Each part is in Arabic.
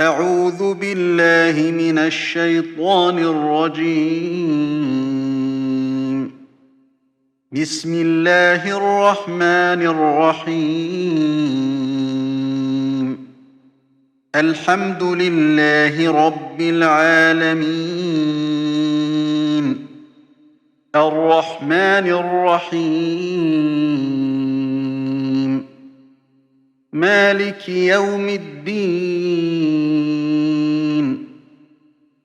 أعوذ بالله من الشيطان الرجيم. بسم الله الرحمن الرحيم. الحمد لله رب العالمين. الرحمن الرحيم. مالك يوم الدين.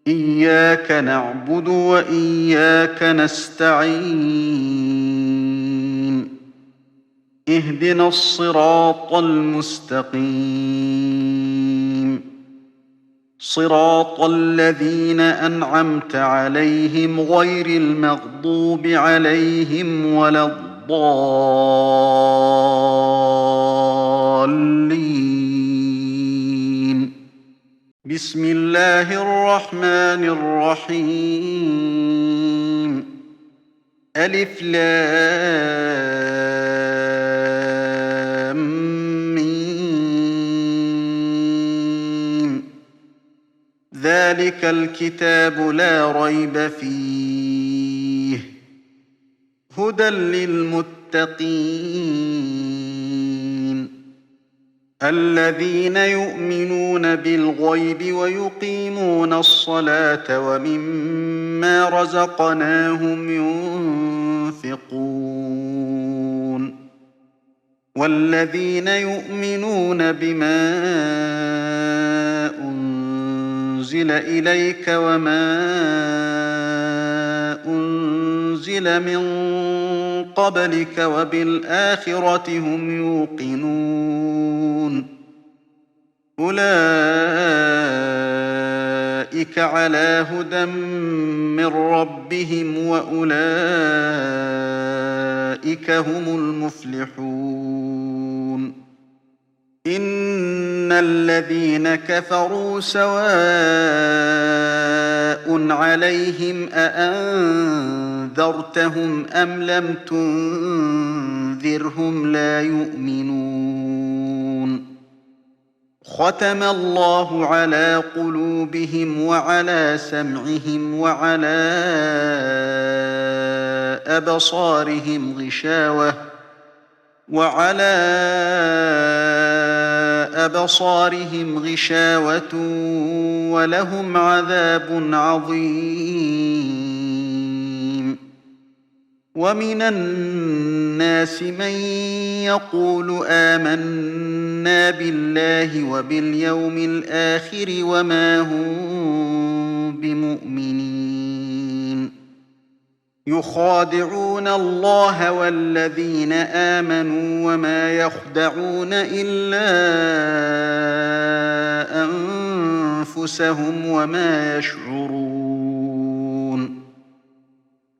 إياك نعبد وإياك نستعين. اهدنا الصراط المستقيم. صراط الذين أنعمت عليهم غير المغضوب عليهم ولا الضالين. بسم الله الرحمن الرحيم. ألف لام ميم. ذلك الكتاب لا ريب فيه هدى للمتقين الذين يؤمنون بالغيب ويقيمون الصلاة ومما رزقناهم ينفقون والذين يؤمنون بما أنزل إليك وما أنزل من قبلك وبالآخرة هم يوقنون أولئك على هدى من ربهم وأولئك هم المفلحون إن الذين كفروا سواء عليهم أأنذرتهم أم لم تنذرهم لا يؤمنون ختم الله على قلوبهم وعلى سمعهم وعلى أبصارهم غشاوة ولهم عذاب عظيم ومن الناس من يقول آمنا بالله وباليوم الآخر وما هم بمؤمنين يخادعون الله والذين آمنوا وما يخدعون إلا أنفسهم وما يشعرون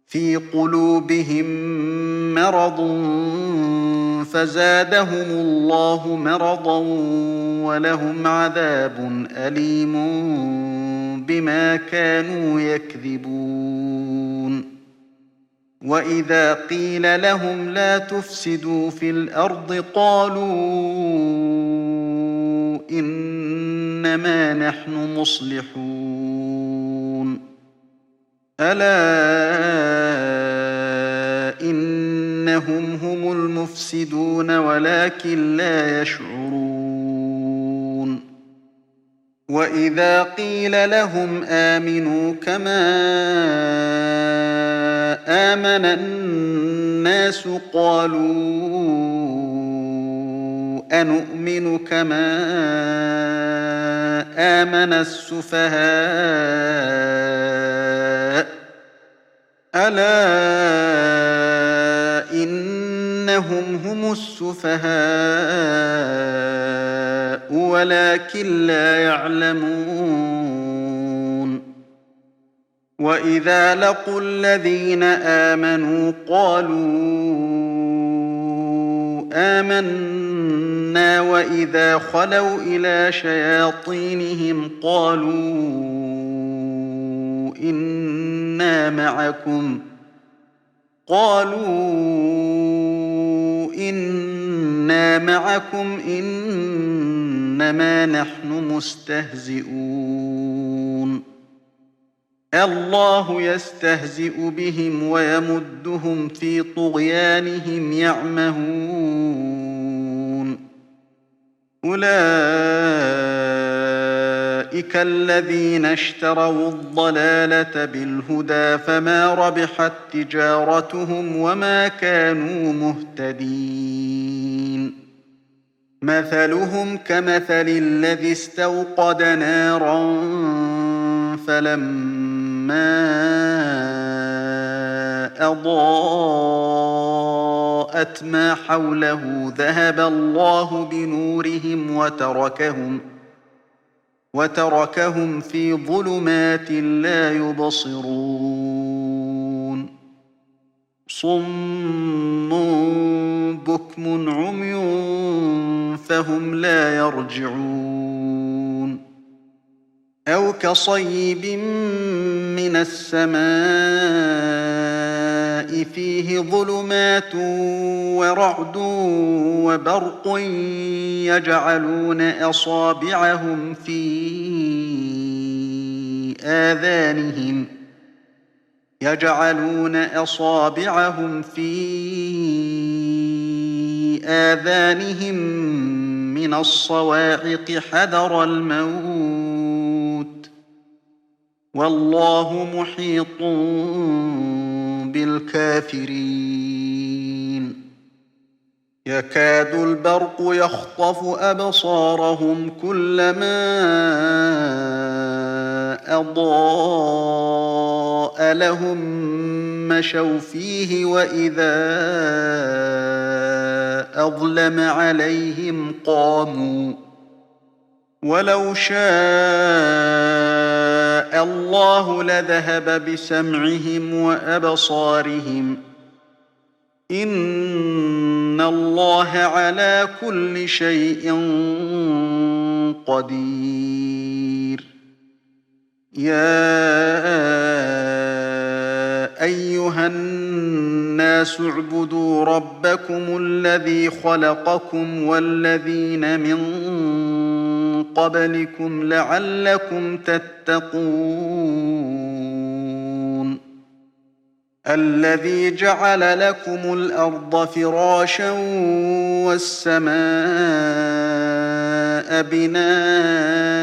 في قلوبهم مرض فزادهم الله مرضا ولهم عذاب أليم بما كانوا يكذبون وإذا قيل لهم لا تفسدوا في الأرض قالوا إنما نحن مصلحون ألا إنهم هم المفسدون ولكن لا يشعرون وإذا قيل لهم آمنوا كما آمن الناس قالوا أنؤمن كما آمن السفهاء ألا إنهم هم السفهاء ولكن لا يعلمون وإذا لقوا الذين آمنوا قالوا آمنا وإذا خلوا إلى شياطينهم قالوا إنا معكم إنما نحن مستهزئون الله يستهزئ بهم ويمدهم في طغيانهم يعمهون أولئك الذين اشتروا الضلالة بالهدى فما ربحت تجارتهم وما كانوا مهتدين مثلهم كمثل الذي استوقد نارا فلما أضاءت ما حوله ذهب الله بنورهم وتركهم في ظلمات لا يبصرون صم بكم عمي فهم لا يرجعون أو كصيب من السماء فيه ظلمات ورعد وبرق يجعلون أصابعهم في آذانهم من الصواعق حذر الموت والله محيط بالكافرين يكاد البرق يخطف أبصارهم كلما أضاء لهم مشوا فيه وإذا أظلم عليهم قاموا ولو شاء الله لذهب بسمعهم وأبصارهم إن الله على كل شيء قدير يا أيها الناس اعبدوا ربكم الذي خلقكم والذين من قبلكم لعلكم تتقون الذي جعل لكم الأرض فراشا والسماء بناء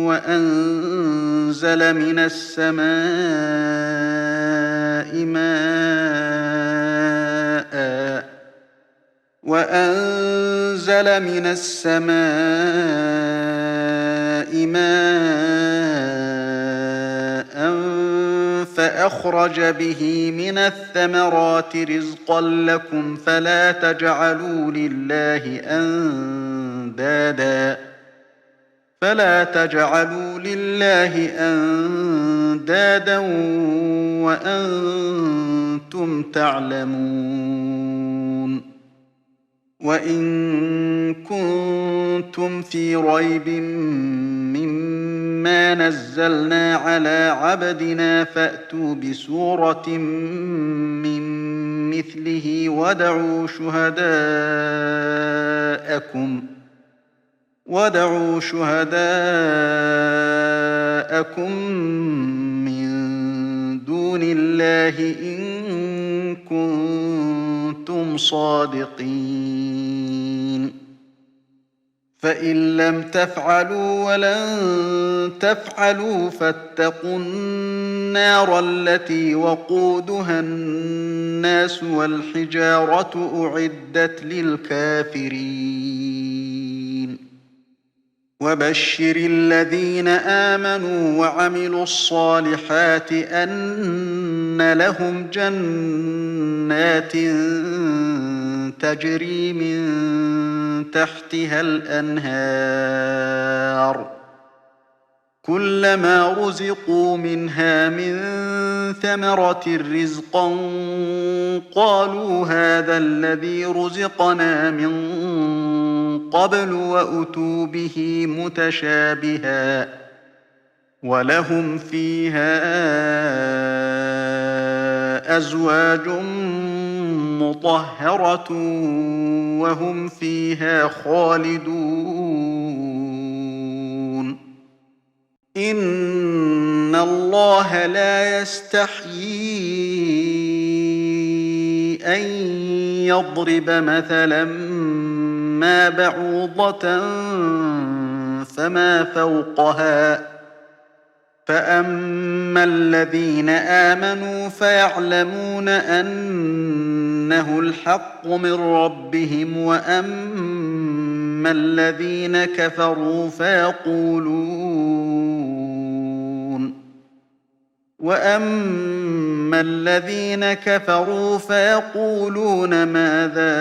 وأنزل من السماء ماء فأخرج به من الثمرات رزقا لكم فلا تجعلوا لله أندادا وأنتم تعلمون وإن كنتم في ريب مما نزلنا على عبدنا فأتوا بسورة من مثله وادعوا شهداءكم من دون الله إن كنتم صادقين فإن لم تفعلوا ولن تفعلوا فاتقوا النار التي وقودها الناس والحجارة أعدت للكافرين وبشر الذين آمنوا وعملوا الصالحات أن لهم جنات تجري من تحتها الأنهار كلما رزقوا منها من ثمرة رزقا قالوا هذا الذي رزقنا من قبل وأتوا به متشابها ولهم فيها أزواج مطهرة وهم فيها خالدون إن الله لا يستحيي أن يضرب مثلا ما بعوضة فما فوقها فأما الذين آمنوا فيعلمون أنه الحق من ربهم وأما الذين كفروا فيقولون ماذا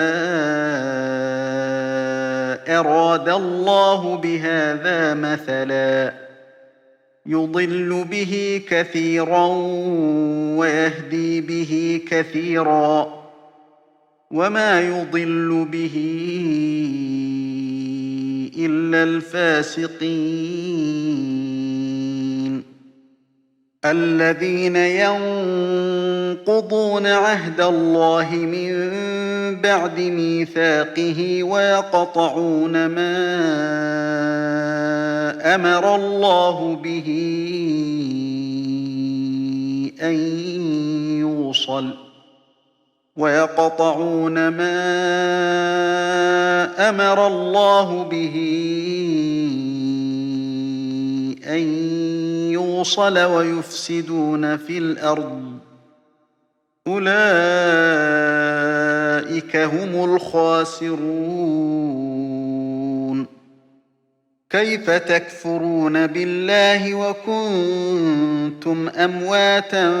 أراد الله بهذا مثلا يضل به كثيرا ويهدي به كثيرا وما يضل به إلا الفاسقين الذين ينقضون عهد الله من بعد ميثاقه ويقطعون ما أمر الله به أن يوصل ويفسدون في الأرض أولئك هم الخاسرون كيف تكفرون بالله وكنتم أمواتا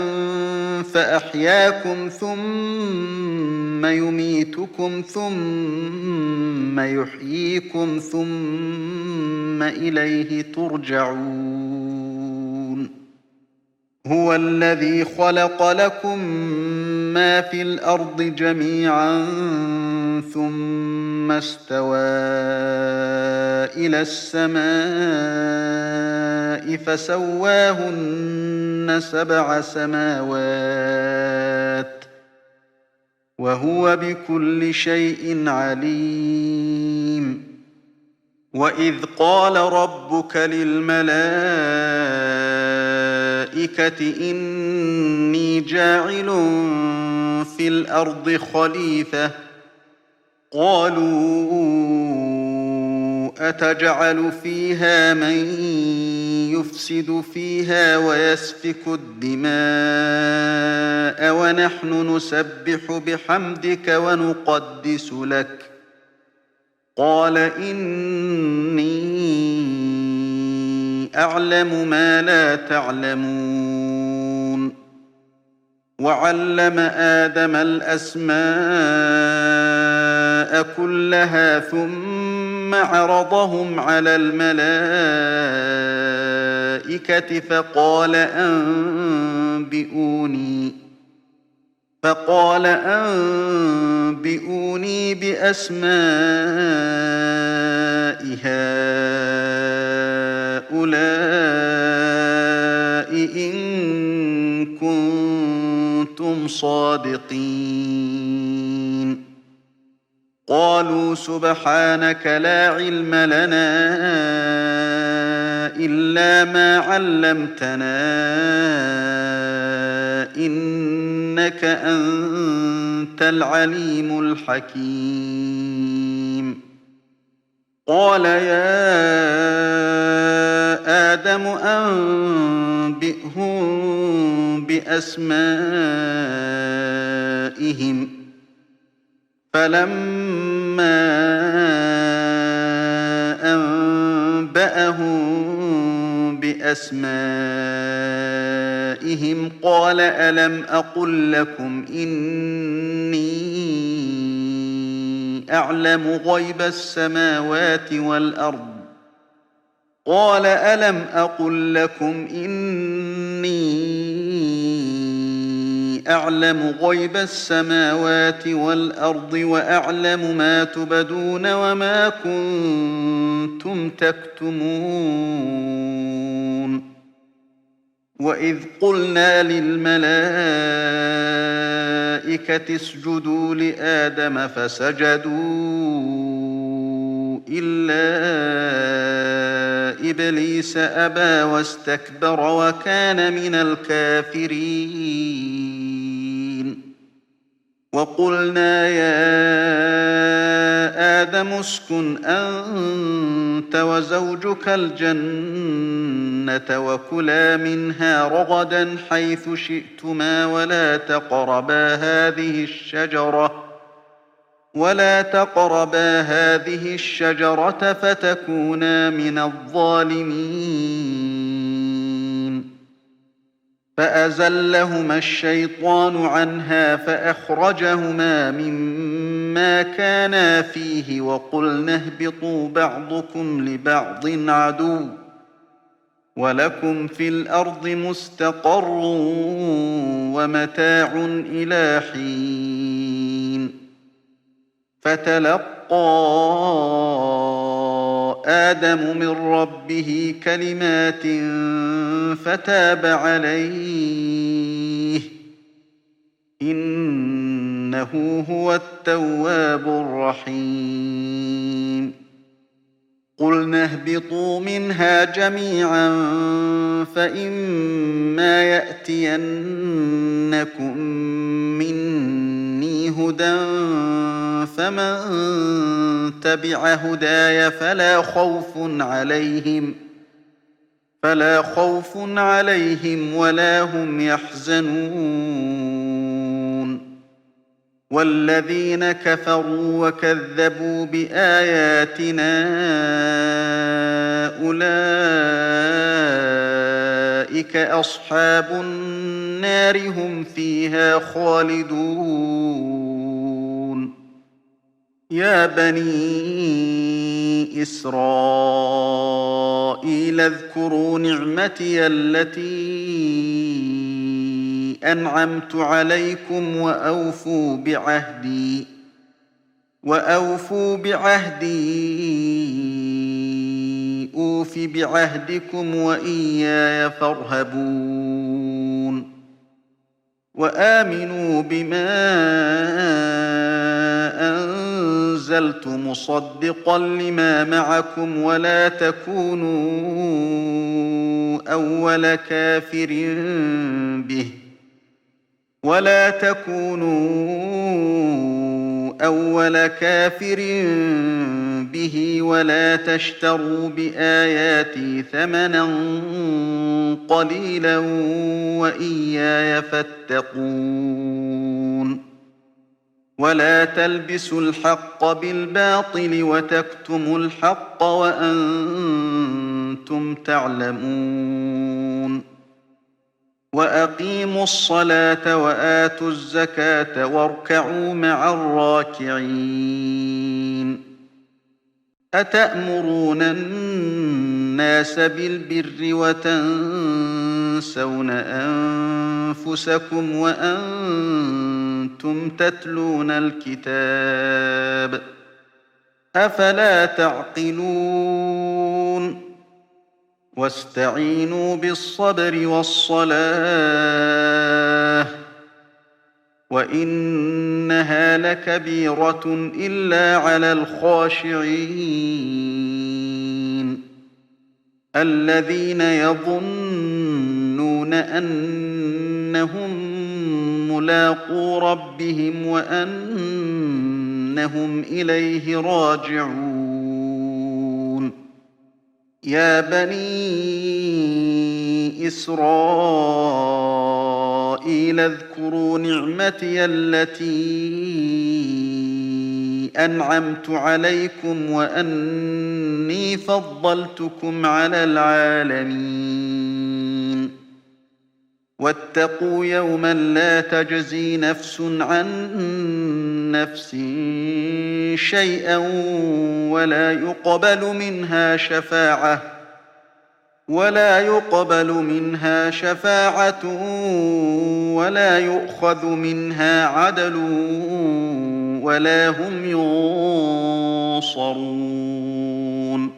فأحياكم ثم يميتكم ثم يحييكم ثم إليه ترجعون هو الذي خلق لكم ما في الأرض جميعا ثم استوى إلى السماء فسواهن 7 سماوات وهو بكل شيء عليم وإذ قال ربك للملائكة إني جاعل في الأرض خليفة قالوا أتجعل فيها من يفسد فيها ويسفك الدماء ونحن نسبح بحمدك ونقدس لك قال إني أعلم ما لا تعلمون وعلم آدم الأسماء كلها ثم عرضهم على الملائكة فقال أنبئوني بأسماء هؤلاء إن كنتم صادقين قالوا سبحانك لا علم لنا إلا ما علمتنا إنك أنت العليم الحكيم قال يا آدم أنبئهم بأسمائهم فلما أنبأهم بأسمائهم قال ألم أقل لكم إني أعلم غيب السماوات والأرض قال ألم أقل لكم إني أعلم غيب السماوات والأرض وأعلم ما تبدون وما كنتم تكتمون وإذ قلنا للملائكة اسجدوا لآدم فسجدوا إلا إبليس أبى واستكبر وكان من الكافرين وقلنا يا آدم اسكن أنت وزوجك الجنة وكلا منها رغدا حيث شئتما ولا تقربا هذه الشجرة فتكونا من الظالمين فأزلهما الشيطان عنها فأخرجهما مما كانا فيه وقلنا اهبطوا بعضكم لبعض عدو ولكم في الأرض مستقر ومتاع إلى حين فتلقى آدم من ربه كلمات فتاب عليه إنه هو التواب الرحيم قلنا اهبطوا منها جميعا فإما يأتينكم مني هدى فمن تبع هداي فلا خوف عليهم ولا هم يحزنون والذين كفروا وكذبوا بآياتنا أولئك أصحاب النار هم فيها خالدون يا بني إسرائيل اذكروا نعمتي التي أنعمت عليكم وأوفوا بعهدي أوف بعهدكم وإياي فارهبون وآمنوا بما أنزلت مصدقا لما معكم ولا تكونوا أول كافر به ولا تشتروا بآياتي ثمنا قليلا وإياي فاتقون ولا تلبسوا الحق بالباطل وتكتموا الحق وأنتم تعلمون وأقيموا الصلاة وآتوا الزكاة واركعوا مع الراكعين أتأمرون الناس بالبر وتنسون أنفسكم وأنتم تتلون الكتاب أفلا تعقلون واستعينوا بالصبر والصلاة وإنها لكبيرة إلا على الخاشعين الذين يظنون أنهم ملاقو ربهم وأنهم إليه راجعون يا بني إسرائيل اذكروا نعمتي التي أنعمت عليكم وأني فضلتكم على العالمين واتقوا يوما لا تجزي نفس عن نفس شيئا ولا يقبل منها شفاعة ولا يؤخذ منها عدل ولا هم ينصرون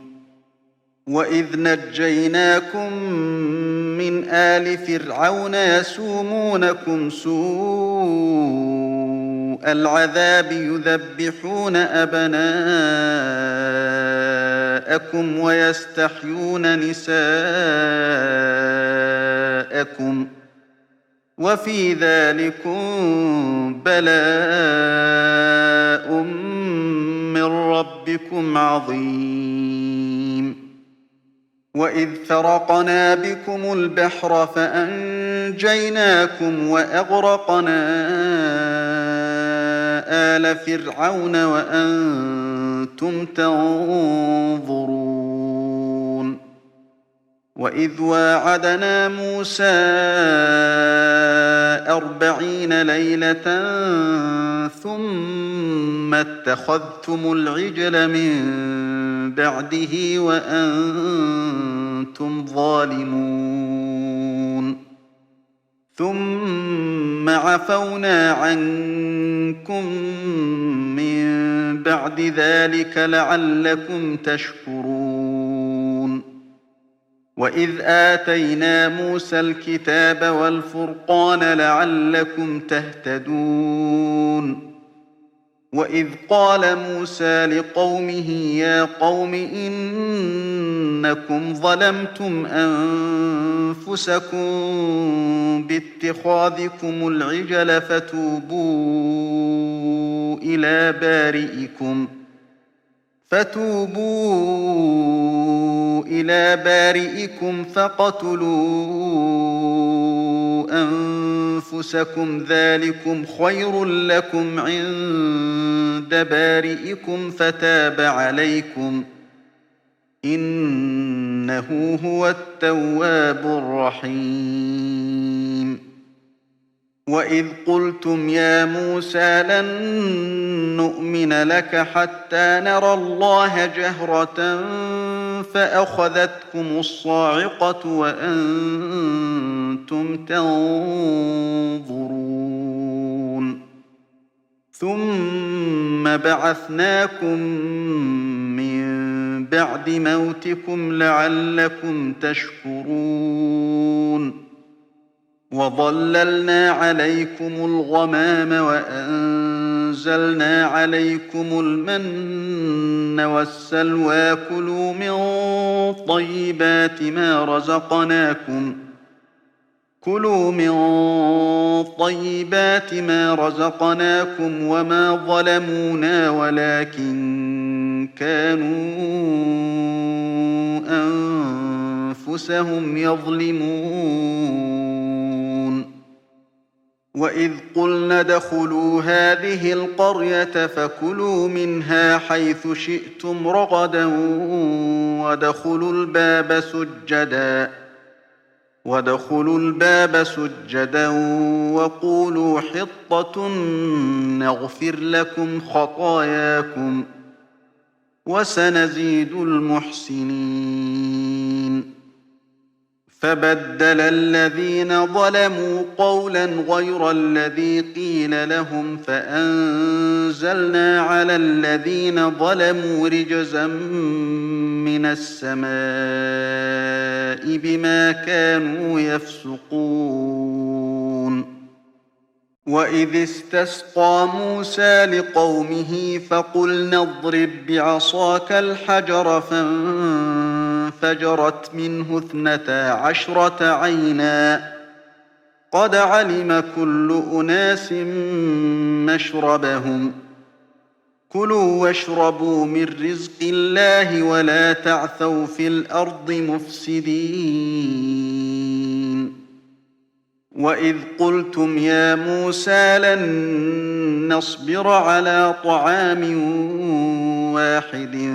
وإذ نجيناكم من آل فرعون يسومونكم سوء العذاب يذبحون أبناءكم ويستحيون نساءكم وفي ذلكم بلاء من ربكم عظيم وإذ فرقنا بكم البحر فأنجيناكم وأغرقنا آل فرعون وأنتم تنظرون وإذ واعدنا موسى 40 ليلة ثم اتخذتم العجل من بعده وأنتم ظالمون ثم عفونا عنكم من بعد ذلك لعلكم تشكرون وإذ آتينا موسى الكتاب والفرقان لعلكم تهتدون وإذ قال موسى لقومه يا قوم إنكم ظلمتم أنفسكم باتخاذكم العجل فتوبوا إلى بارئكم فاقتلوا أنفسكم ذلكم خير لكم عند بارئكم فتاب عليكم إنه هو التواب الرحيم وإذ قلتم يا موسى لن نؤمن لك حتى نرى الله جهرة فأخذتكم الصاعقة وأنتم تنظرون ثم بعثناكم من بعد موتكم لعلكم تشكرون وظللنا عليكم الغمام وأنزلنا عليكم المن والسلوى كلوا من طيبات ما رزقناكم وما ظلمونا ولكن كانوا أنفسهم يظلمون وإذ قلنا ادخلوا هذه القرية فكلوا منها حيث شئتم رغدا وادخلوا الباب سجدا وقولوا حطة نغفر لكم خطاياكم وسنزيد المحسنين فبدل الذين ظلموا قولا غير الذي قيل لهم فأنزلنا على الذين ظلموا رجزا من السماء بما كانوا يفسقون وإذ استسقى موسى لقومه فقلنا اضرب بعصاك الحجر فانفجرت منه 12 عينا قد علم كل أناس مشربهم كلوا واشربوا من رزق الله ولا تعثوا في الأرض مفسدين وإذ قلتم يا موسى لن نصبر على طعام واحد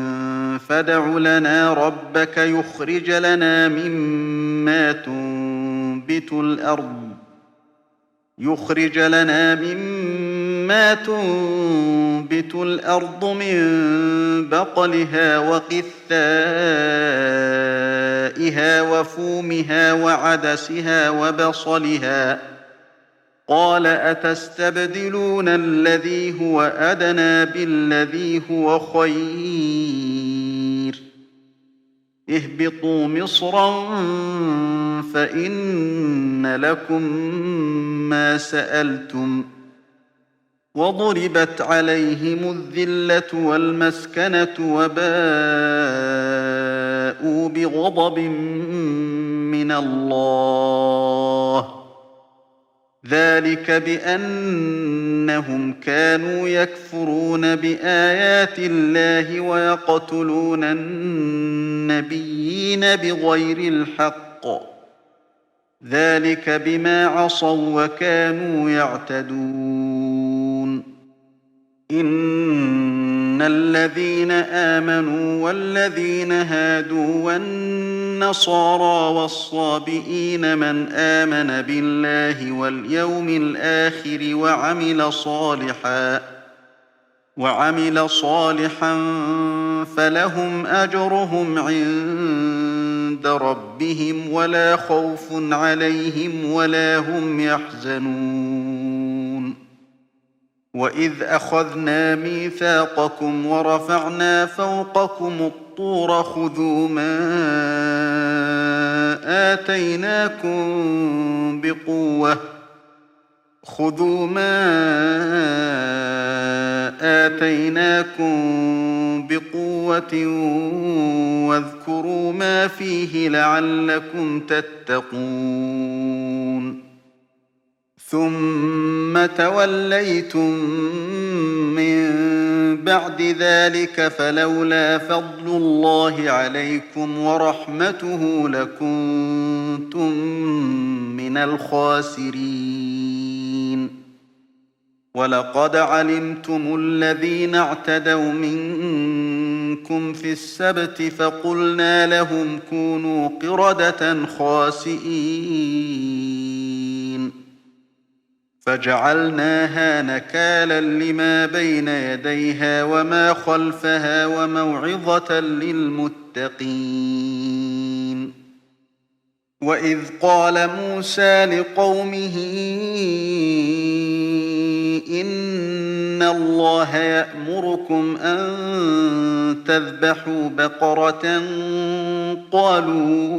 فادع لنا ربك يخرج لنا مما تنبت الأرض من بقلها وقثائها وفومها وعدسها وبصلها قال أتستبدلون الذي هو أدنى بالذي هو خير اهبطوا مصرا فإن لكم ما سألتم وضربت عليهم الذلة والمسكنة وباءوا بغضب من الله ذلك بأنهم كانوا يكفرون بآيات الله ويقتلون النبيين بغير الحق ذلك بما عصوا وكانوا يعتدون إن الذين آمنوا والذين هادوا والنصارى والصابئين من آمن بالله واليوم الآخر وعمل صالحا فلهم أجرهم عند ربهم ولا خوف عليهم ولا هم يحزنون وإذ أخذنا ميثاقكم ورفعنا فوقكم الطور خذوا ما آتيناكم بقوة واذكروا ما فيه لعلكم تتقون ثم توليتم من بعد ذلك فلولا فضل الله عليكم ورحمته لكنتم من الخاسرين ولقد علمتم الذين اعتدوا منكم في السبت فقلنا لهم كونوا قردة خاسئين فجعلناها نكالا لما بين يديها وما خلفها وموعظة للمتقين وإذ قال موسى لقومه إن الله يأمركم أن تذبحوا بقرة قالوا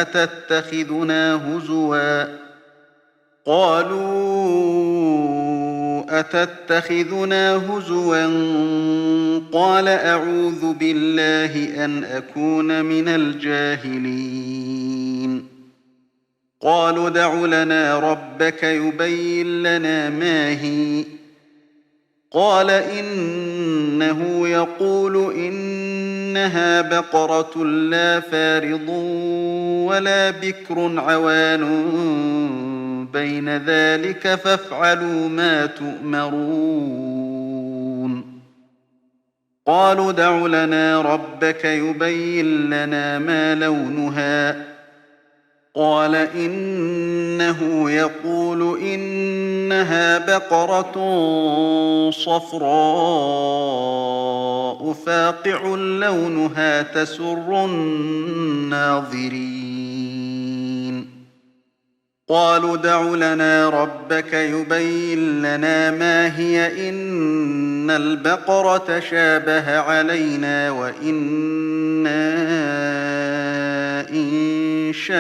أتتخذنا هزوا قال أعوذ بالله أن أكون من الجاهلين قالوا ادع لنا ربك يبين لنا ما هي قال إنه يقول إنها بقرة لا فارض ولا بكر عوان بين ذلك فافعلوا ما تؤمرون قالوا ادع لنا ربك يبين لنا ما لونها قال إنه يقول إنها بقرة صفراء فاقع لونها تسر الناظرين قالوا ادع لنا ربك يبين لنا ما هي إن البقرة شابه علينا وإنا إن شاء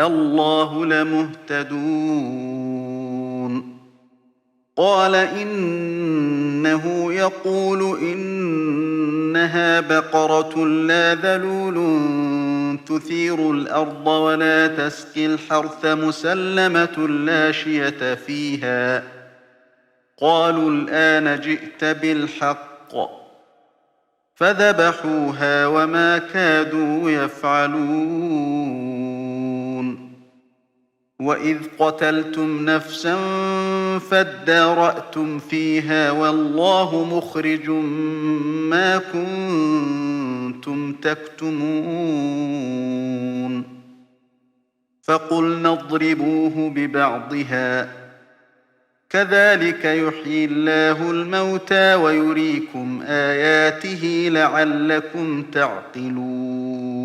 الله لمهتدون قال إنه يقول إنها بقرة لا ذلول تثير الأرض ولا تسقي الحرث مسلمة لا شية فيها قالوا الآن جئت بالحق فذبحوها وما كادوا يفعلون وإذ قتلتم نفسا فادارأتم فيها والله مخرج ما كنتم تكتمون فقلنا اضربوه ببعضها كذلك يحيي الله الموتى ويريكم آياته لعلكم تعقلون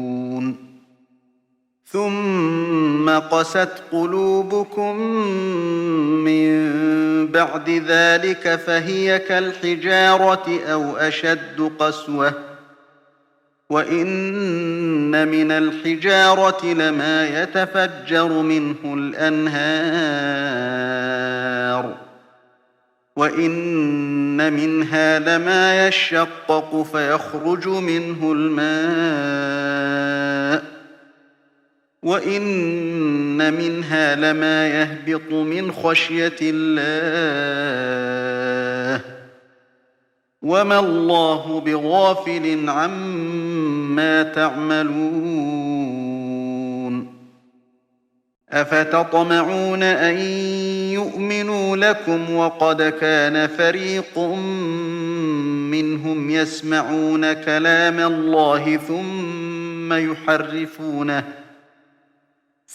ثم قست قلوبكم من بعد ذلك فهي كالحجارة أو أشد قسوة وإن من الحجارة لما يتفجر منه الأنهار وإن منها لما يشقق فيخرج منه الماء وإن منها لما يهبط من خشية الله وما الله بغافل عما تعملون أفتطمعون أن يؤمنوا لكم وقد كان فريق منهم يسمعون كلام الله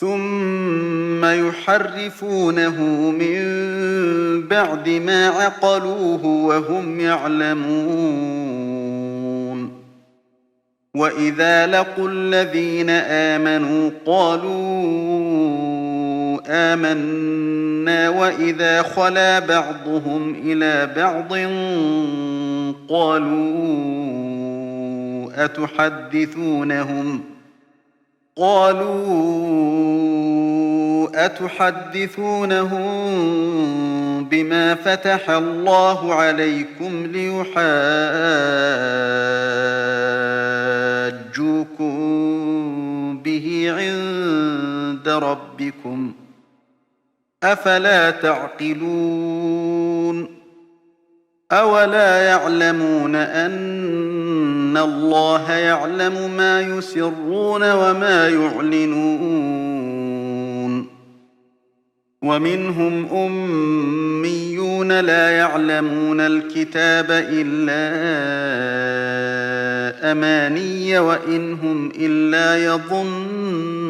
ثم يحرفونه من بعد ما عقلوه وهم يعلمون وإذا لقوا الذين آمنوا قالوا آمنا وإذا خلا بعضهم إلى بعض أتحدثونهم بما فتح الله عليكم ليحاجوكم به عند ربكم أفلا تعقلون أولا يعلمون أن الله يعلم ما يسرون وما يعلنون ومنهم أميون لا يعلمون الكتاب إلا أماني وإن هم إلا يظنون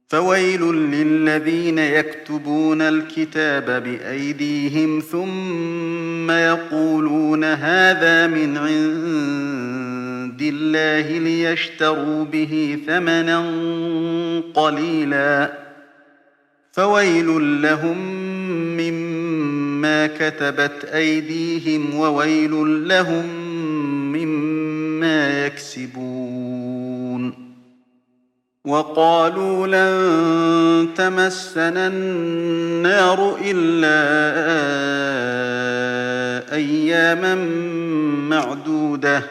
فويل للذين يكتبون الكتاب بأيديهم ثم يقولون هذا من عند الله ليشتروا به ثمنا قليلا فويل لهم مما كتبت أيديهم وويل لهم مما يكسبون وقالوا لن تمسنا النار إلا أياما معدودة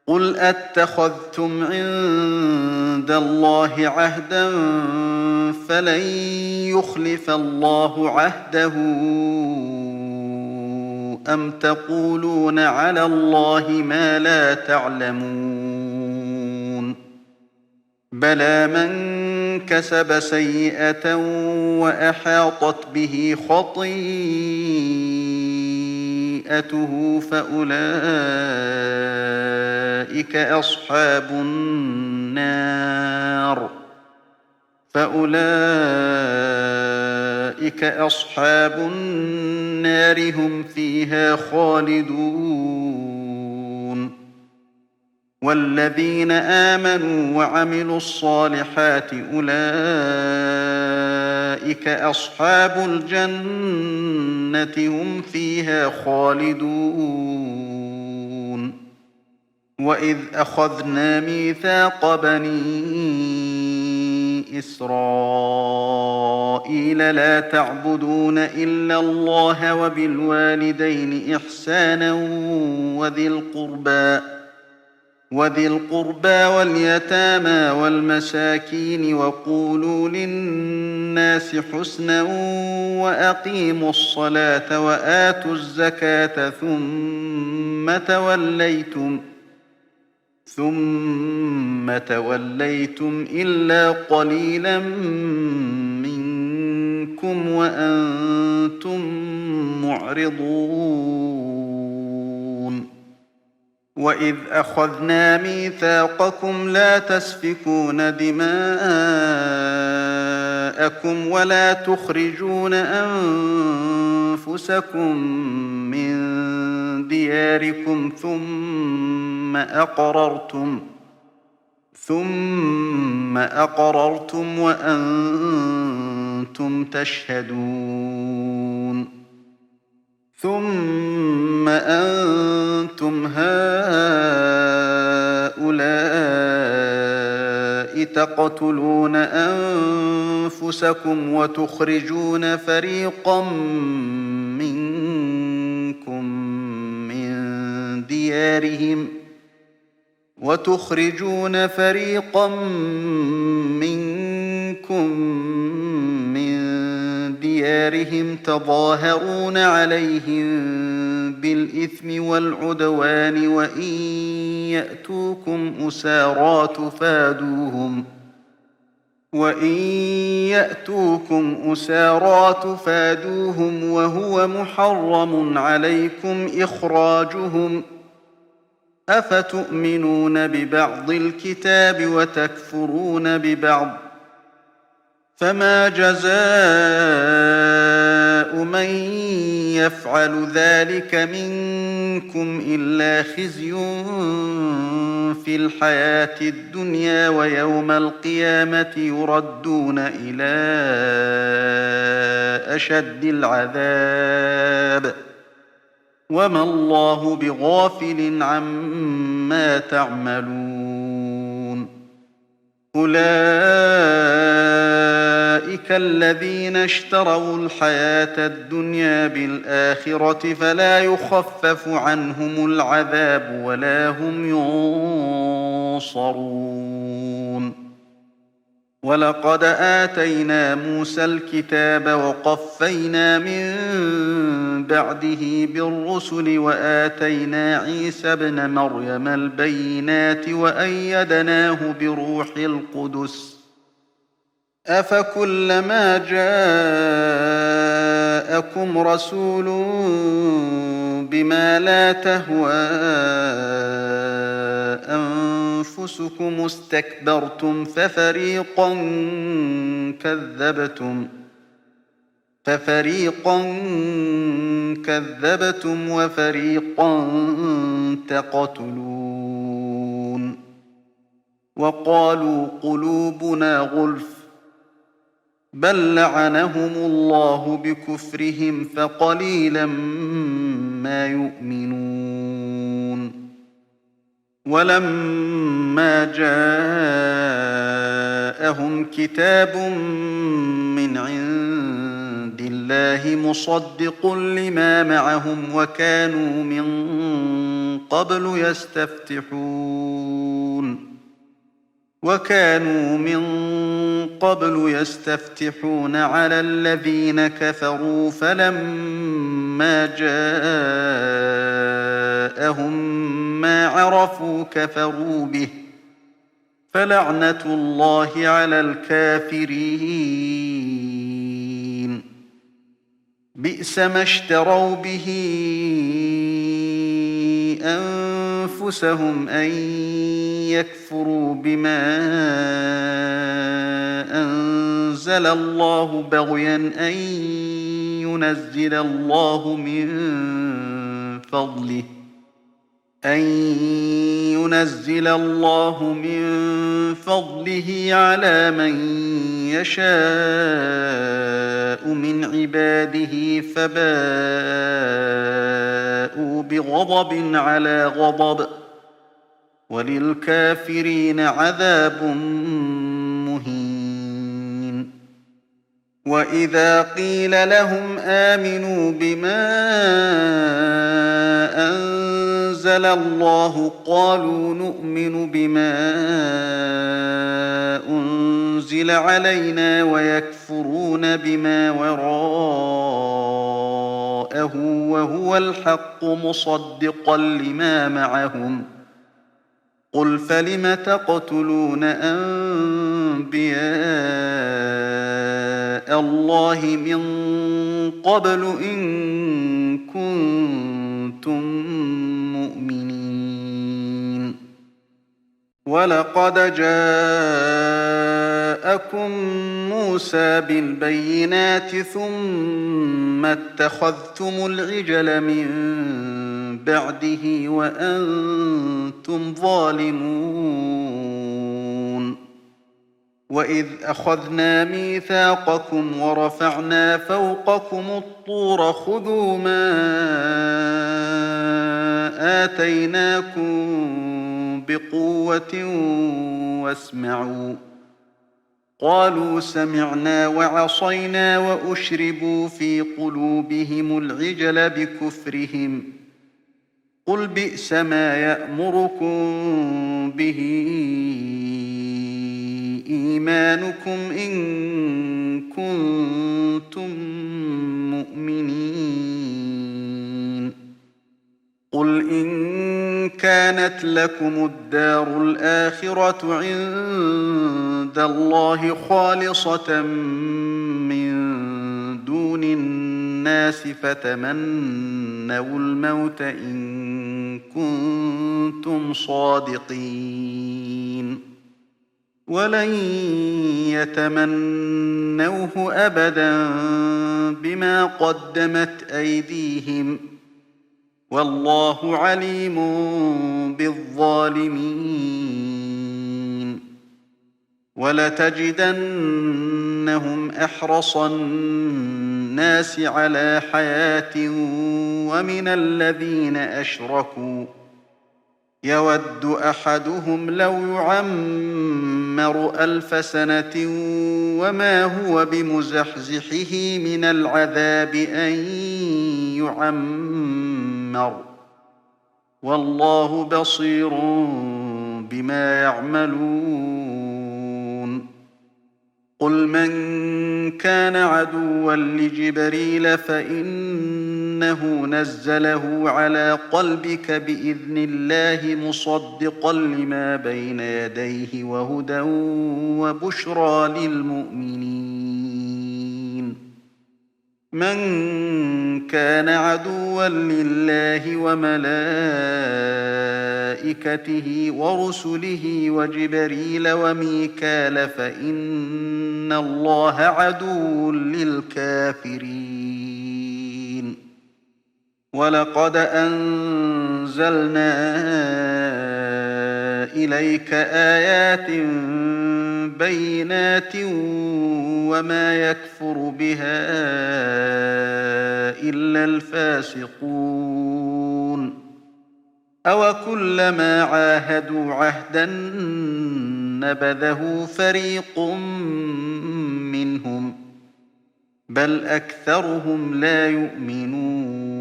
قل أتخذتم عند الله عهدا فلن يخلف الله عهده أم تقولون على الله ما لا تعلمون بلى من كسب سيئة وأحاطت به خطيئته فأولئك أصحاب النار هم فيها خالدون والذين آمنوا وعملوا الصالحات أولئك أصحاب الجنة هم فيها خالدون وإذ أخذنا ميثاق بني إسرائيل لا تعبدون إلا الله وبالوالدين إحسانا وذي القربى واليتامى والمساكين وقولوا للناس حسنا وأقيموا الصلاة وآتوا الزكاة ثم توليتم إلا قليلا منكم وأنتم معرضون وإذ أخذنا ميثاقكم لا تسفكون دماءكم ولا تخرجون أنفسكم من دياركم ثم ثم أقررتم وأنتم تشهدون ثم أنتم هؤلاء تقتلون أنفسكم وتخرجون فريقا منكم من ديارهم تظاهرون عليهم بالإثم والعدوان وإن يأتوكم أسارى تفادوهم وهو محرم عليكم إخراجهم أفتؤمنون ببعض الكتاب وتكفرون ببعض فما جزاء من يفعل ذلك منكم إلا خزي في الحياة الدنيا ويوم القيامة يردون إلى أشد العذاب وما الله بغافل عما تعملون أولئك الذين اشتروا الحياة الدنيا بالآخرة فلا يخفف عنهم العذاب ولا هم ينصرون ولقد آتينا موسى الكتاب وقفينا من بعده بالرسل وآتينا عيسى ابن مريم البينات وأيدناه بروح القدس أفكلما جاءكم رسول بما لا تهوى أنفسكم استكبرتم ففريقا كذبتم وفريقا تقتلون وقالوا قلوبنا غلف بل لعنهم الله بكفرهم فقليلا ما يؤمنون ولما جاءهم كتاب من عند الله مصدق لما معهم وكانوا من قبل يستفتحون على الذين كفروا فلما جاءهم ما عرفوا كفروا به فلعنة الله على الكافرين بئس ما اشتروا به أنفسهم أن يكفروا بما أنزل الله بغيا أن ينزل الله من فضله على من يشاء من عباده فباءوا بغضب على غضب وللكافرين عذاب مهين وإذا قيل لهم آمنوا بما أنزل الله قالوا نؤمن بما أنزل علينا ويكفرون بما وراءه وهو الحق مصدقا لما معهم قل فلم تقتلون أنبياء الله من قبل إن كنتم مؤمنين ولقد جاءكم موسى بالبينات ثم اتخذتم العجل من بعده وأنتم ظالمون وإذ أخذنا ميثاقكم ورفعنا فوقكم الطور خذوا ما آتيناكم بقوة واسمعوا قالوا سمعنا وعصينا وأشربوا في قلوبهم العجل بكفرهم قل بئس ما يأمركم به إيمانكم إن كنتم مؤمنين قل إن كانت لكم الدار الآخرة عند الله خالصة من دون الناس فتمنوا الموت إن كنتم صادقين ولن يتمنوه أبدا بما قدمت أيديهم والله عليم بالظالمين ولتجدنهم أحرص الناس على حياة ومن الذين أشركوا يود أحدهم لو يعمر 1000 سنة وما هو بمزحزحه من العذاب أن يعمر والله بصير بما يعملون قل من كان عدوا لجبريل فإنه نزله على قلبك بإذن الله مصدقا لما بين يديه وهدى وبشرى للمؤمنين من كان عدوا لله وملائكته ورسله وجبريل وميكال فإن الله عدو للكافرين ولقد أنزلنا إليك آيات بينات وما يكفر بها إلا الفاسقون أوكلما عاهدوا عهدا نبذه فريق منهم بل أكثرهم لا يؤمنون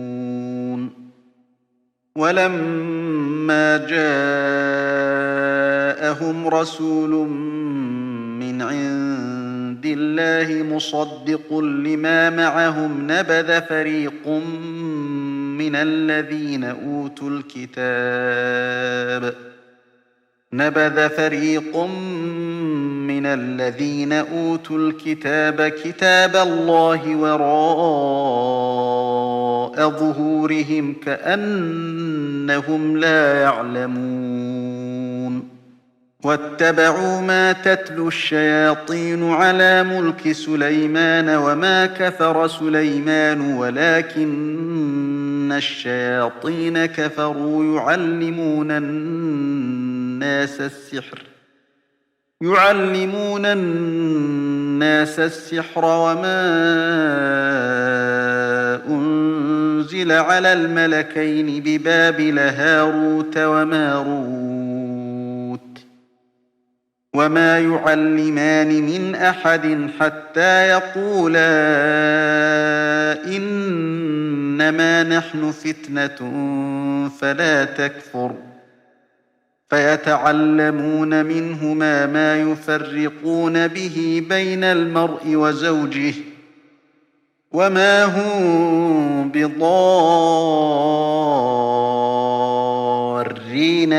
ولما جاءهم رسول من عند الله مصدق لما معهم نبذ فريق من الذين أوتوا الكتاب كتاب الله وراء ظهورهم كأنهم لا يعلمون واتبعوا ما تتلو الشياطين على ملك سليمان وما كفر سليمان ولكن الشياطين كفروا يعلمون الناس السحر وما أنزل على الملكين ببابل هاروت وماروت وما يعلمان من أحد حتى يقولا إنما نحن فتنة فلا تكفر فيتعلمون منهما ما يفرقون به بين المرء وزوجه وما هم بضارين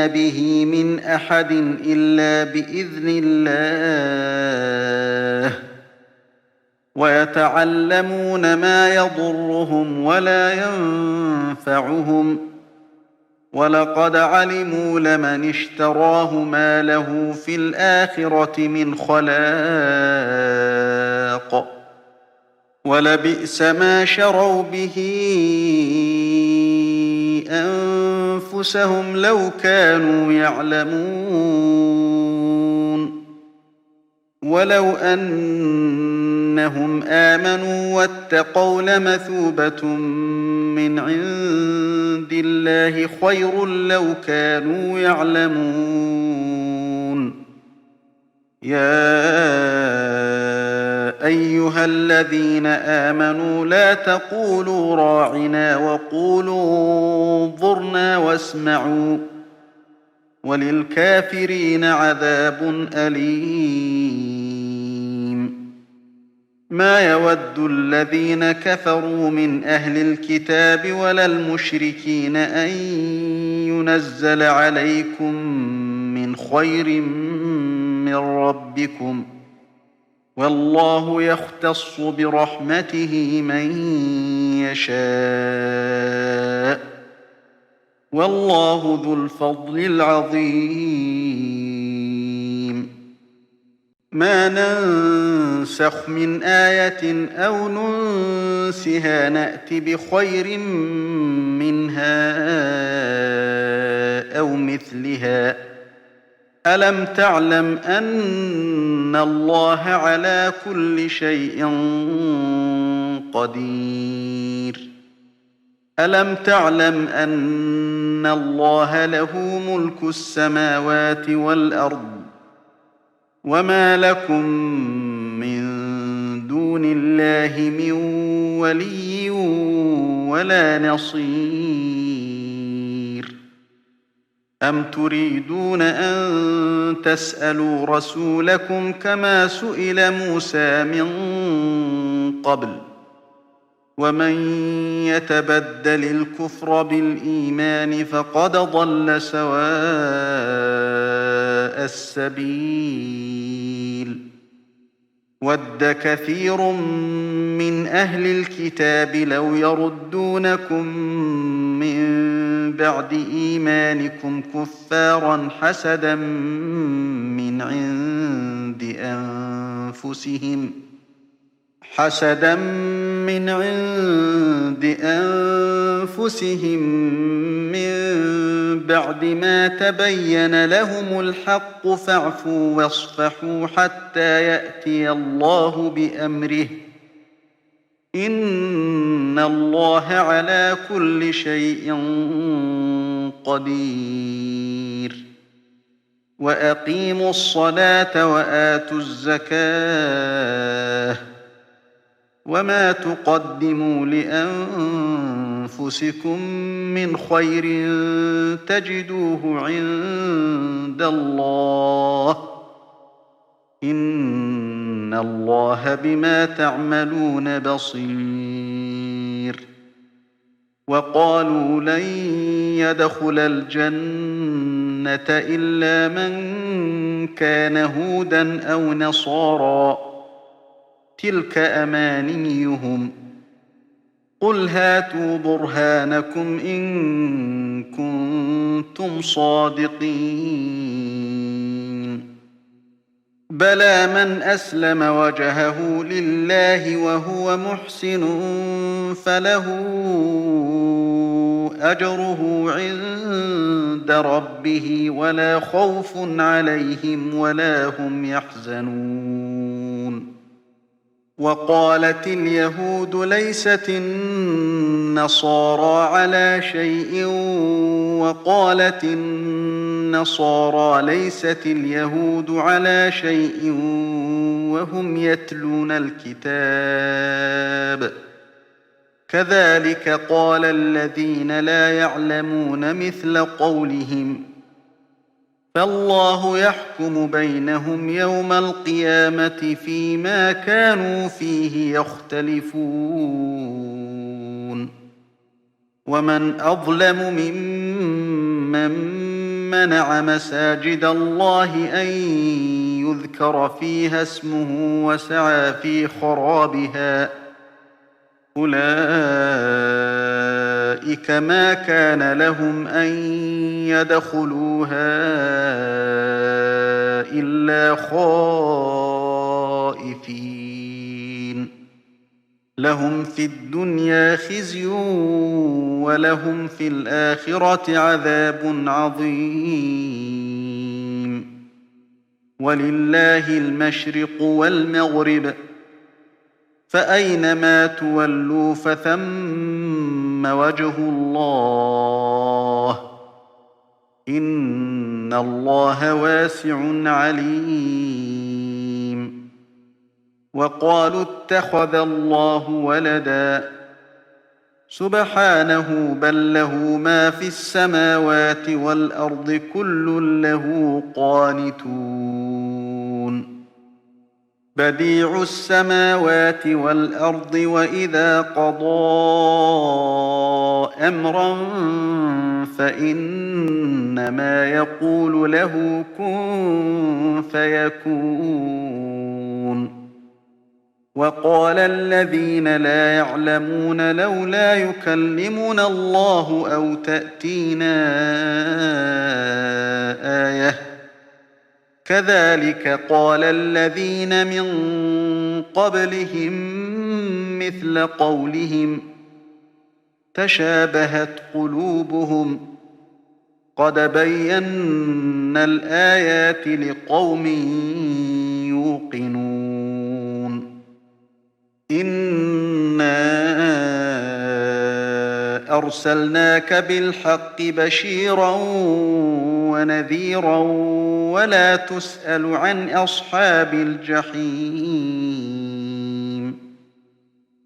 به من أحد إلا بإذن الله ويتعلمون ما يضرهم ولا ينفعهم ولقد علموا لمن اشتراه ما له في الآخرة من خلاق ولبئس ما شروا به أنفسهم لو كانوا يعلمون ولو أنهم آمنوا واتقوا لمثوبة من عند الله خير لو كانوا يعلمون. يا أيها الذين آمنوا لا تقولوا راعنا وقولوا انظرنا واسمعوا وللكافرين عذاب أليم. ما يود الذين كفروا من أهل الكتاب ولا المشركين أن ينزل عليكم من خير من ربكم، والله يختص برحمته من يشاء، والله ذو الفضل العظيم. ما ننسخ من آية أو ننسها نأت بخير منها أو مثلها. ألم تعلم أن الله على كل شيء قدير؟ ألم تعلم أن الله له ملك السماوات والأرض، وما لكم من دون الله من ولي ولا نصير؟ أم تريدون أن تسألوا رسولكم كما سئل موسى من قبل؟ ومن يتبدل الكفر بالإيمان فقد ضل سواء السبيل. ود كثير من أهل الكتاب لو يردونكم من بعد إيمانكم كفارا حسدا من عند أنفسهم من بعد ما تبين لهم الحق، فاعفوا واصفحوا حتى يأتي الله بأمره، إن الله على كل شيء قدير. وأقيموا الصلاة وآتوا الزكاة، وما تقدموا لأنفسكم من خير تجدوه عند الله، إن الله بما تعملون بصير. وقالوا لن يدخل الجنة إلا من كان هودا أو نصارى، تلك أمانيهم، قل هاتوا برهانكم إن كنتم صادقين. بلى من أسلم وجهه لله وهو محسن فله أجره عند ربه ولا خوف عليهم ولا هم يحزنون. وقالت اليهود ليست النصارى على شيء، وقالت النصارى ليست اليهود على شيء وهم يتلون الكتاب، كذلك قال الذين لا يعلمون مثل قولهم، فالله يحكم بينهم يوم القيامة فيما كانوا فيه يختلفون. ومن أظلم ممن منع مساجد الله أن يذكر فيها اسمه وسعى في خرابها، أولئك ما كان لهم أن يدخلوها إلا خائفين، لهم في الدنيا خزي ولهم في الآخرة عذاب عظيم. ولله المشرق والمغرب فأينما تولوا فثم وجه الله إن الله واسع عليم. وقالوا اتخذ الله ولدا سبحانه بل له ما في السماوات والأرض كل له قانتون بديع السماوات والأرض وإذا قضى أمرا فإنما يقول له كن فيكون. وقال الذين لا يعلمون لولا يكلمنا الله أو تأتينا آية كذلك قال الذين من قبلهم مثل قولهم تشابهت قلوبهم قد بينا الآيات لقوم يوقنون. إنا أرسلناك بالحق بشيرا ونذيرا ولا تسأل عن أصحاب الجحيم.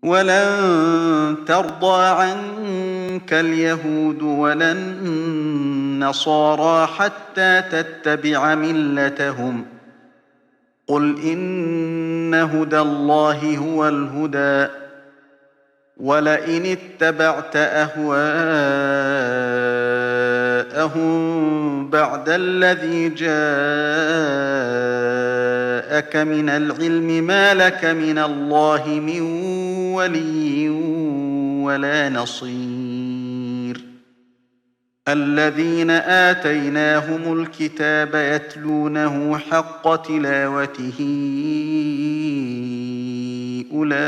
ولن ترضى عنك اليهود ولا النصارى حتى تتبع ملتهم قل إن هدى الله هو الهدى ولئن اتبعت أهواءهم بعد الذي جاءك من العلم ما لك من الله من ولي ولا نصير. الذين آتيناهم الكتاب يتلونه حق تلاوته أولئك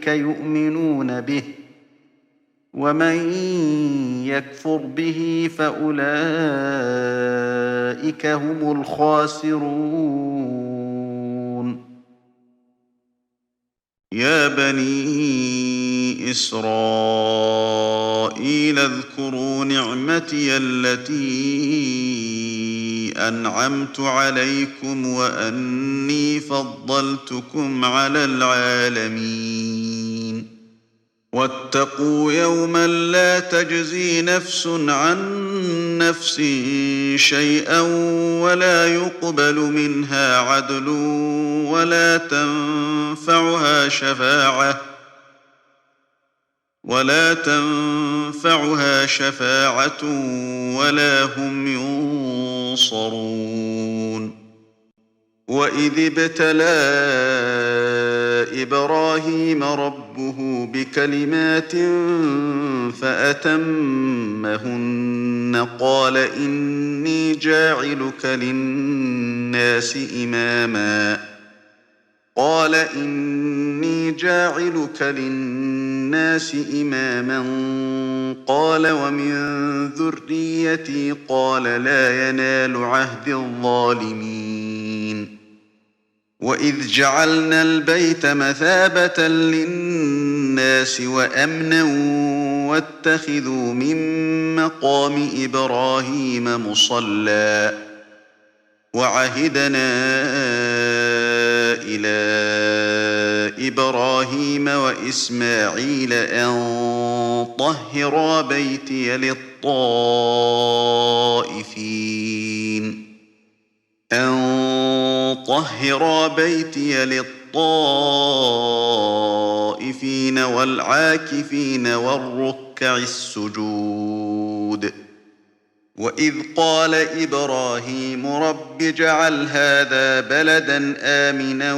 يؤمنون به ومن يكفر به فأولئك هم الخاسرون. يا بني إسرائيل اذكروا نعمتي التي أنعمت عليكم وأني فضلتكم على العالمين. واتقوا يوما لا تجزي نفس عن نفس شيئا ولا يقبل منها عدل ولا تنفعها شفاعة ولا هم ينصرون. وإذ ابتلى إبراهيم ربه بكلمات فأتمهن قال إني جاعلك للناس إماما قال ومن ذريتي قال لا ينال عهد الظالمين. وإذ جعلنا البيت مثابة للناس وأمنا واتخذوا من مقام إبراهيم مصلى وعهدنا إلى إبراهيم وإسماعيل أن طهرا بيتي للطائفين والعاكفين والركع السجود. وإذ قال إبراهيم رب اجعل هذا بلدا آمنا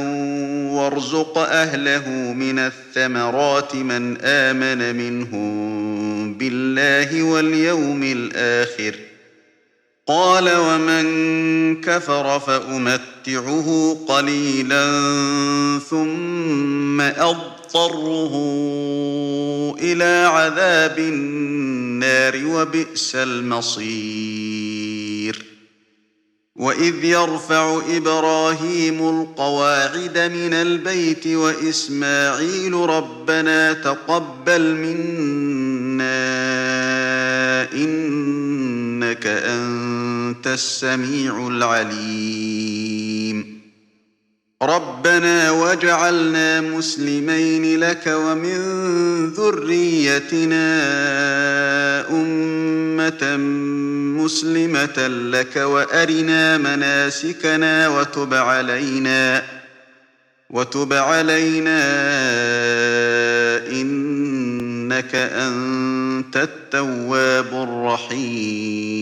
وارزق أهله من الثمرات من آمن منهم بالله واليوم الآخر قال ومن كفر فأمتعه قليلا ثم أضطره إلى عذاب النار وبئس المصير. وإذ يرفع إبراهيم القواعد من البيت وإسماعيل ربنا تقبل منا إنك أنت السميع العليم ربنا واجعلنا مسلمين لك ومن ذريتنا أمة مسلمة لك وأرنا مناسكنا وتب علينا إنك أنت التواب الرحيم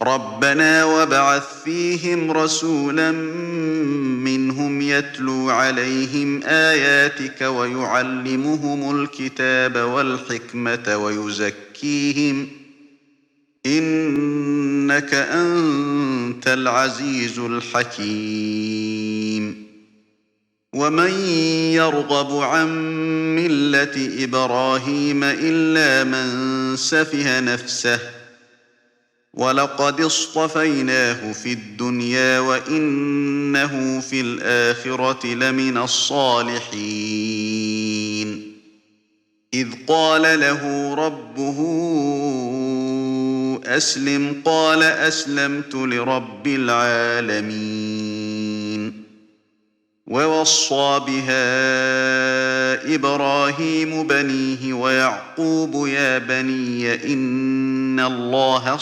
ربنا وابعث فيهم رسولا منهم يتلو عليهم آياتك ويعلمهم الكتاب والحكمة ويزكيهم إنك أنت العزيز الحكيم ومن يرغب عن ملة إبراهيم إلا من سفه نفسه ولقد اصطفيناه في الدنيا وإنه في الآخرة لمن الصالحين إذ قال له ربه أسلم قال أسلمت لرب العالمين ووصى بها إبراهيم بنيه ويعقوب يا بني إن الله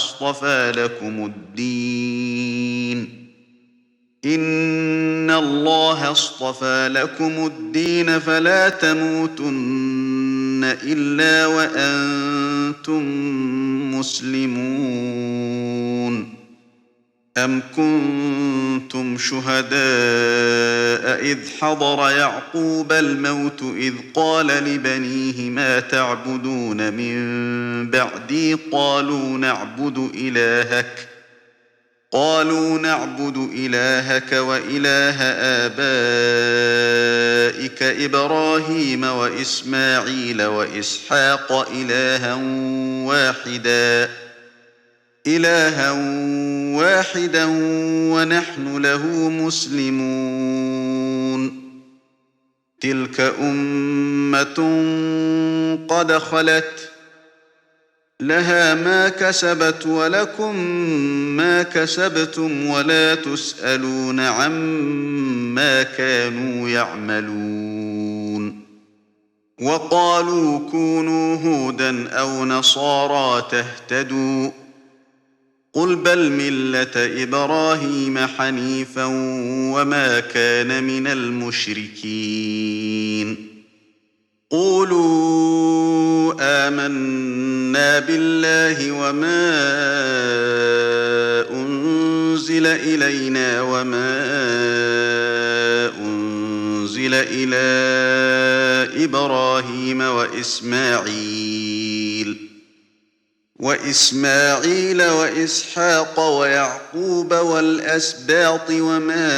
اصطفى لكم الدين فلا تموتن إلا وأنتم مسلمون أم كنتم شهداء إذ حضر يعقوب الموت إذ قال لبنيه ما تعبدون من بعدي قالوا نعبد إلهك وإله آبائك إبراهيم وإسماعيل وإسحاق إلها واحدا ونحن له مسلمون تلك أمة قد خلت لها ما كسبت ولكم ما كسبتم ولا تسألون عما كانوا يعملون وقالوا كونوا هودا أو نصارى تهتدوا قل بل ملة إبراهيم حنيفا وما كان من المشركين قولوا آمنا بالله وما أنزل إلينا وما أنزل إلى إبراهيم وإسماعيل وإسحاق ويعقوب والأسباط وما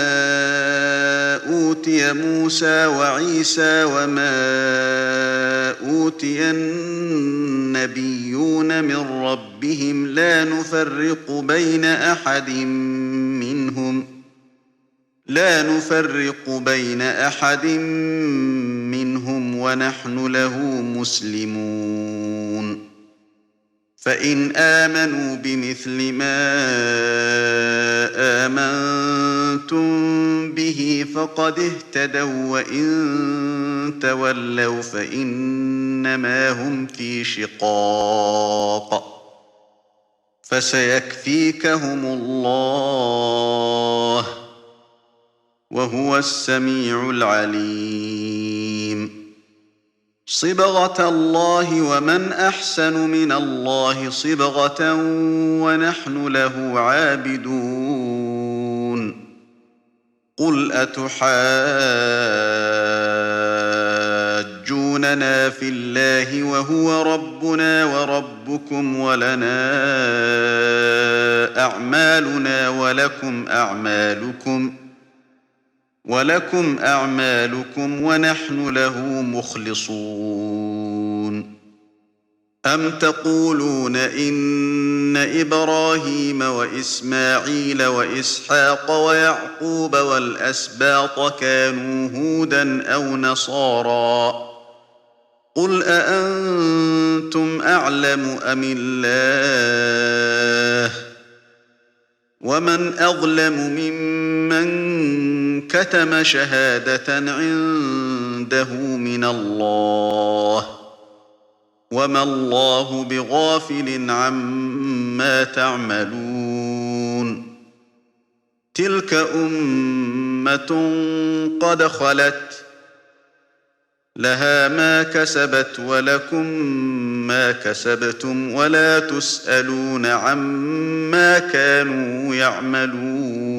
أوتي موسى وعيسى وما أوتي النبيون من ربهم لا نفرق بين أحد منهم ونحن له مسلمون فإن آمنوا بمثل ما آمنتم به فقد اهتدوا وإن تولوا فإنما هم في شقاق فسيكفيكهم الله وهو السميع العليم صبغة الله ومن أحسن من الله صبغة ونحن له عابدون قل أتحاجوننا في الله وهو ربنا وربكم ولنا أعمالنا ولكم أعمالكم ونحن له مخلصون أَمْ تَقُولُونَ إِنَّ إِبْرَاهِيمَ وَإِسْمَاعِيلَ وَإِسْحَاقَ وَيَعْقُوبَ وَالْأَسْبَاطَ كَانُوا هُودًا أَوْ نَصَارَىٰ ۗ قُلْ أَأَنتُمْ أَعْلَمُ أَمِ اللَّهُ ۗ وَمَنْ أَظْلَمُ مِمَّن كَتَمَ شَهَادَةً عِندَهُ مِنَ اللَّهِ ۗ وَمَا اللَّهُ بِغَافِلٍ عَمَّا تَعْمَلُونَ تِلْكَ أُمَّةٌ قَدْ خَلَتْ لَهَا مَا كَسَبَتْ وَلَكُم مَّا كَسَبْتُمْ وَلَا تُسْأَلُونَ عَمَّا كَانُوا يَعْمَلُونَ